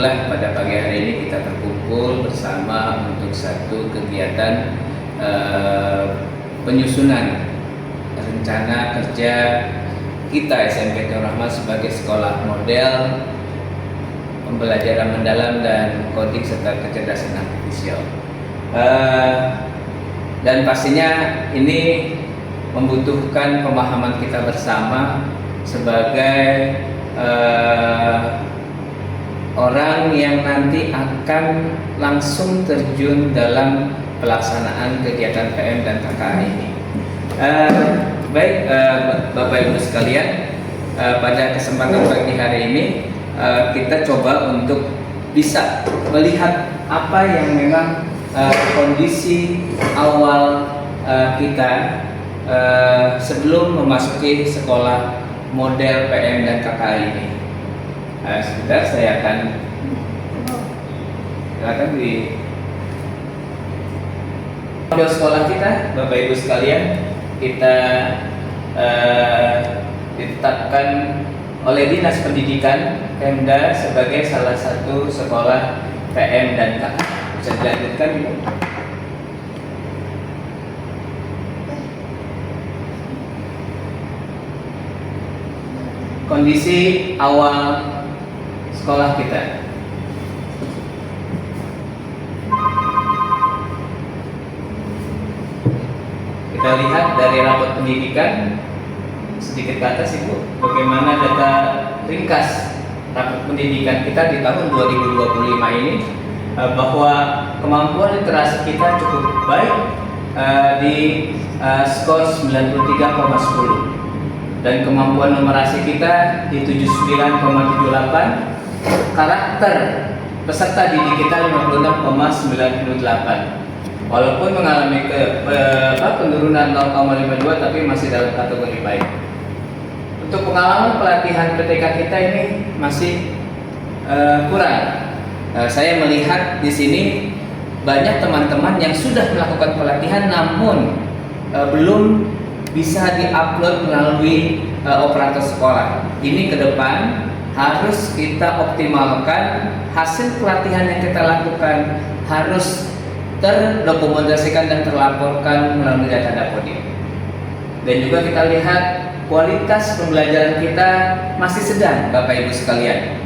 Alhamdulillah pada pagi hari ini kita terkumpul bersama untuk satu kegiatan penyusunan rencana kerja kita SMP Nur Rahmat sebagai sekolah model pembelajaran mendalam dan coding serta kecerdasan artifisial. Dan pastinya ini membutuhkan pemahaman kita bersama sebagai orang yang nanti akan langsung terjun dalam pelaksanaan kegiatan PM dan KKA ini. Baik, Bapak Ibu sekalian, pada kesempatan pagi hari ini kita coba untuk bisa melihat apa yang memang kondisi awal kita sebelum memasuki sekolah model PM dan KKA ini. Sebentar, saya akan di model sekolah kita, Bapak Ibu sekalian, kita ditetapkan oleh Dinas Pendidikan Pemda sebagai salah satu sekolah PM dan KKA. Bisa dilanjutkan, Ibu? Kondisi awal sekolah kita. Kita lihat dari rapor pendidikan sedikit ke atas, Ibu, bagaimana data ringkas rapor pendidikan kita di tahun 2025 ini, bahwa kemampuan literasi kita cukup baik di skor 93,10 dan kemampuan numerasi kita di 79,78, karakter peserta didik kita 56,98. Walaupun mengalami penurunan 0,52 tapi masih dalam kategori baik. Untuk pengalaman pelatihan PTK kita ini masih kurang. Saya melihat di sini banyak teman-teman yang sudah melakukan pelatihan namun belum bisa diupload melalui operator sekolah. Ini ke depan harus kita optimalkan, hasil pelatihan yang kita lakukan harus terdokumentasikan dan terlaporkan melalui data Dapodik. Dan juga kita lihat kualitas pembelajaran kita masih sedang, Bapak Ibu sekalian,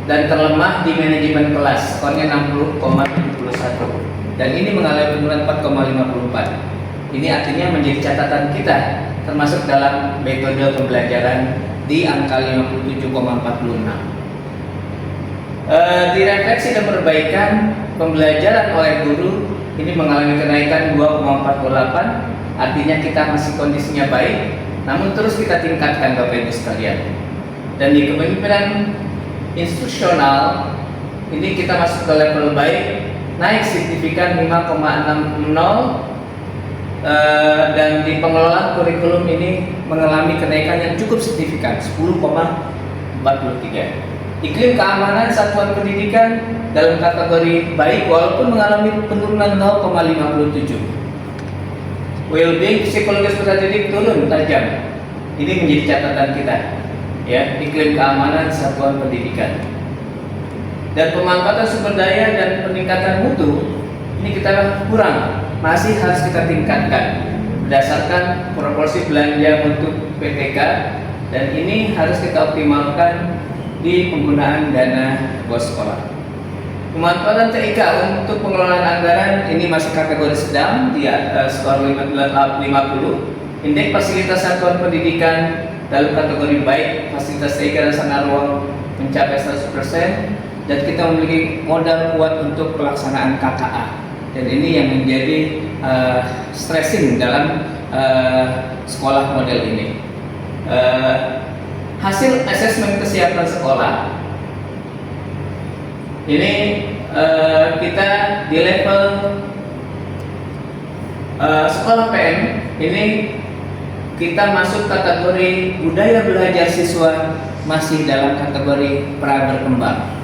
dan terlemah di manajemen kelas, skornya 60,71, dan ini mengalami penurunan 4,54. Ini artinya menjadi catatan kita, termasuk dalam metode pembelajaran di angka 57,46. Direfleksi dan perbaikan pembelajaran oleh guru ini mengalami kenaikan 2,48, artinya kita masih kondisinya baik, namun terus kita tingkatkan, Bapak Ibu sekalian. Dan di kepemimpinan institusional ini kita masuk ke level baik, naik signifikan 5,60, dan di pengelolaan kurikulum ini mengalami kenaikan yang cukup signifikan 10,43. Iklim keamanan satuan pendidikan dalam kategori baik walaupun mengalami penurunan 0,57. Well-being psikologis peserta didik turun tajam. Ini menjadi catatan kita, ya, iklim keamanan satuan pendidikan. Dan pemanfaatan sumber daya dan peningkatan mutu ini kita kurang, masih harus kita tingkatkan berdasarkan proporsi belanja untuk PTK, dan ini harus kita optimalkan di penggunaan dana bos sekolah. Pemanfaatan TIK untuk pengelolaan anggaran ini masih kategori sedang, di skor 50. Indeks fasilitas satuan pendidikan dalam kategori baik, fasilitas TIK dan sarana ruang mencapai 100%, dan kita memiliki modal kuat untuk pelaksanaan KKA. Dan ini yang menjadi stressing dalam sekolah model ini. Hasil asesmen kesiapan sekolah ini kita di level sekolah PM ini kita masuk kategori budaya belajar siswa masih dalam kategori pra berkembang.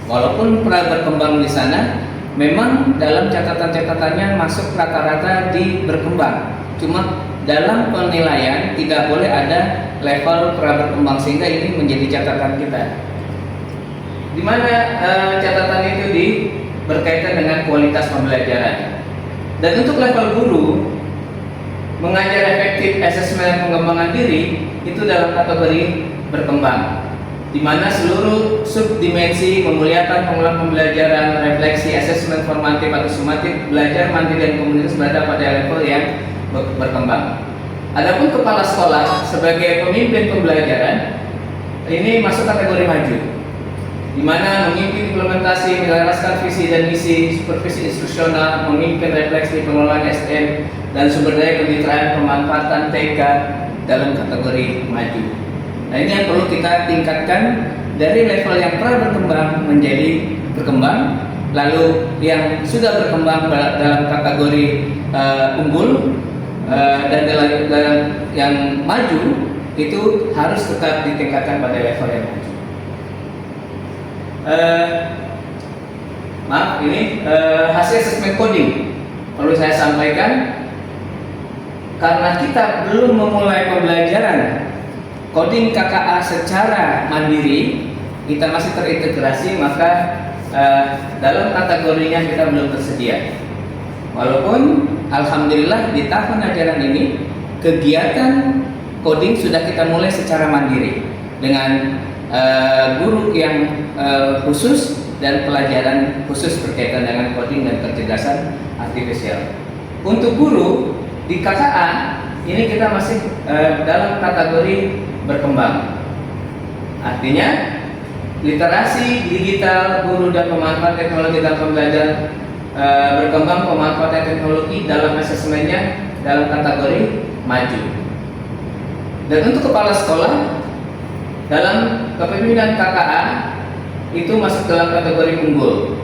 Walaupun pra berkembang di sana memang dalam catatan-catatannya masuk rata-rata di berkembang, cuma dalam penilaian tidak boleh ada level pra berkembang, sehingga ini menjadi catatan kita. di mana catatan itu berkaitan dengan kualitas pembelajaran. Dan untuk level guru, mengajar efektif asesmen pengembangan diri itu dalam kategori berkembang, di mana seluruh subdimensi memuliakan pengulang pembelajaran, refleksi, asesmen formatif atau sumatif, belajar mandiri dan komunitas berada pada level yang berkembang. Adapun kepala sekolah sebagai pemimpin pembelajaran ini masuk kategori maju, di mana memimpin implementasi, menyelaraskan visi dan misi, supervisi institusional, memimpin refleksi pengelolaan SDM dan sumber daya kemitraan pemanfaatan TK dalam kategori maju. Nah, ini yang perlu kita tingkatkan dari level yang pernah berkembang menjadi berkembang, lalu yang sudah berkembang dalam kategori unggul dan dalam yang maju itu harus tetap ditingkatkan pada level yang maju. Hasil asesmen coding perlu saya sampaikan, karena kita belum memulai pembelajaran coding KKA secara mandiri, kita masih terintegrasi, maka dalam kategorinya kita belum tersedia. Walaupun alhamdulillah di tahun ajaran ini kegiatan coding sudah kita mulai secara mandiri dengan guru yang khusus dan pelajaran khusus berkaitan dengan coding dan kecerdasan artifisial. Untuk guru di KKA ini kita masih dalam kategori berkembang. Artinya literasi digital guru dan pemanfaat teknologi dalam pembelajaran berkembang, pemanfaatan teknologi dalam asesmennya dalam kategori maju. Dan untuk kepala sekolah dalam kepemimpinan KKA itu masuk dalam kategori unggul,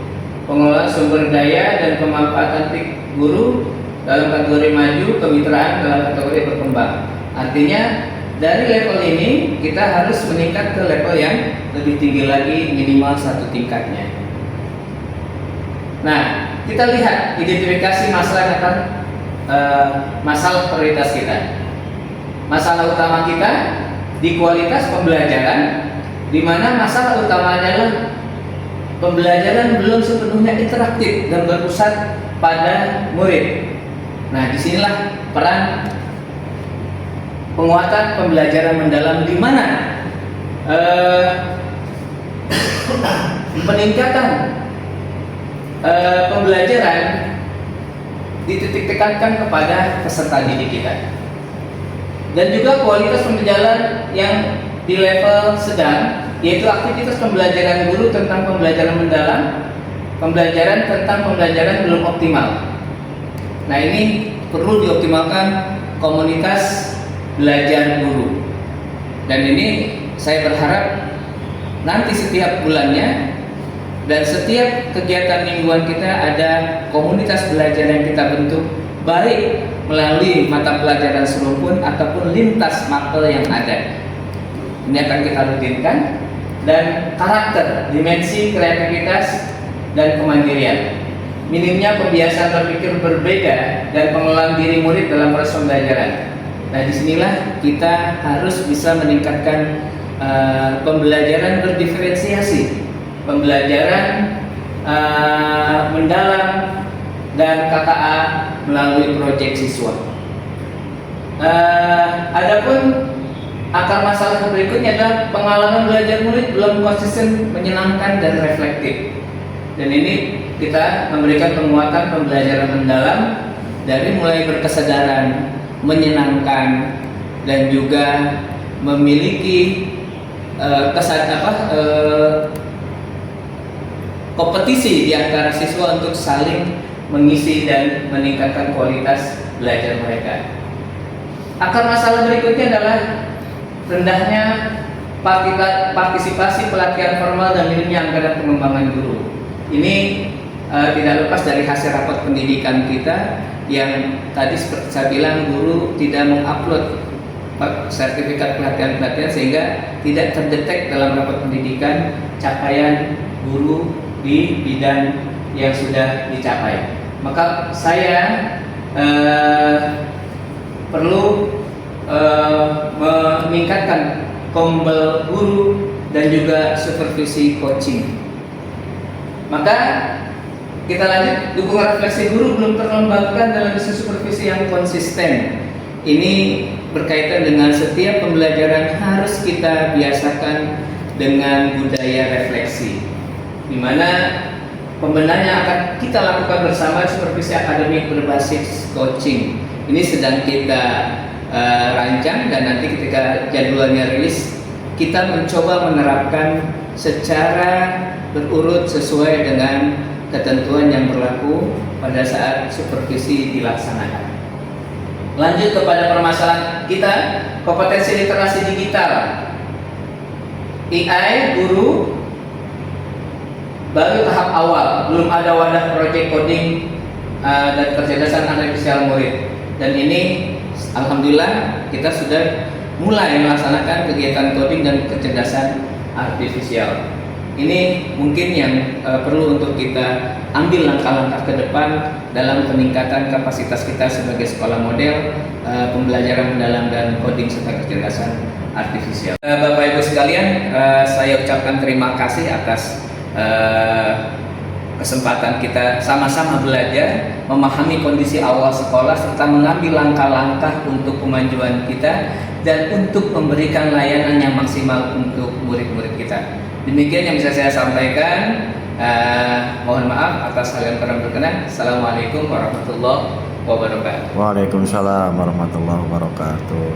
pengelolaan sumber daya dan pemanfaatan TIK guru dalam kategori maju, kemitraan dalam kategori berkembang. Artinya dari level ini kita harus meningkat ke level yang lebih tinggi lagi, minimal satu tingkatnya. Nah, kita lihat identifikasi masalah masalah prioritas kita. Masalah utama kita di kualitas pembelajaran, di mana masalah utamanya adalah pembelajaran belum sepenuhnya interaktif dan berpusat pada murid. Nah, disinilah peran penguatan pembelajaran mendalam, di mana peningkatan pembelajaran dititik tekankan kepada peserta didik kita, dan juga kualitas pembelajaran yang di level sedang, yaitu aktivitas pembelajaran guru tentang pembelajaran mendalam, pembelajaran tentang pembelajaran belum optimal. Nah, ini perlu dioptimalkan komunitas belajar guru, dan ini saya berharap nanti setiap bulannya dan setiap kegiatan mingguan kita ada komunitas belajar yang kita bentuk, baik melalui mata pelajaran serumpun ataupun lintas mapel yang ada. Ini akan kita rutinkan, dan karakter, dimensi kreativitas dan kemandirian, minimnya pembiasaan berpikir berbeda dan pengelolaan diri murid dalam proses pembelajaran. Nah, disinilah kita harus bisa meningkatkan pembelajaran berdiferensiasi, pembelajaran mendalam dan KKA melalui proyek siswa. Adapun akar masalah berikutnya adalah pengalaman belajar murid belum konsisten, menyenangkan dan reflektif. Dan ini kita memberikan penguatan pembelajaran mendalam dari mulai berkesadaran, menyenangkan, dan juga memiliki kompetisi di antara siswa untuk saling mengisi dan meningkatkan kualitas belajar mereka. Akar masalah berikutnya adalah rendahnya partisipasi pelatihan formal dan minimnya anggaran pengembangan guru. Ini tidak lepas dari hasil rapat pendidikan kita yang tadi seperti saya bilang, guru tidak mengupload sertifikat pelatihan-pelatihan sehingga tidak terdetek dalam rapat pendidikan capaian guru di bidang yang sudah dicapai. Maka saya perlu meningkatkan kombel guru dan juga supervisi coaching. Maka kita lanjut, dukungan refleksi guru belum terlembabkan dalam sistem supervisi yang konsisten. Ini berkaitan dengan setiap pembelajaran harus kita biasakan dengan budaya refleksi, di mana pembenahan yang akan kita lakukan bersama supervisi akademik berbasis coaching. Ini sedang kita rancang, dan nanti ketika jadwalnya rilis, kita mencoba menerapkan secara berurut sesuai dengan ketentuan yang berlaku pada saat supervisi dilaksanakan. Lanjut kepada permasalahan kita, kompetensi literasi digital. AI guru baru tahap awal, belum ada wadah project coding dan kecerdasan artifisial murid. Dan ini alhamdulillah kita sudah mulai melaksanakan kegiatan coding dan kecerdasan artifisial. Ini mungkin yang perlu untuk kita ambil langkah-langkah ke depan dalam peningkatan kapasitas kita sebagai sekolah model pembelajaran mendalam dan coding serta kecerdasan artifisial. Bapak Ibu sekalian, saya ucapkan terima kasih atas kesempatan kita sama-sama belajar, memahami kondisi awal sekolah serta mengambil langkah-langkah untuk kemajuan kita dan untuk memberikan layanan yang maksimal untuk murid-murid kita. Demikian yang bisa saya sampaikan. Mohon maaf atas hal yang kurang berkenan. Assalamualaikum warahmatullahi wabarakatuh. Waalaikumsalam warahmatullahi wabarakatuh.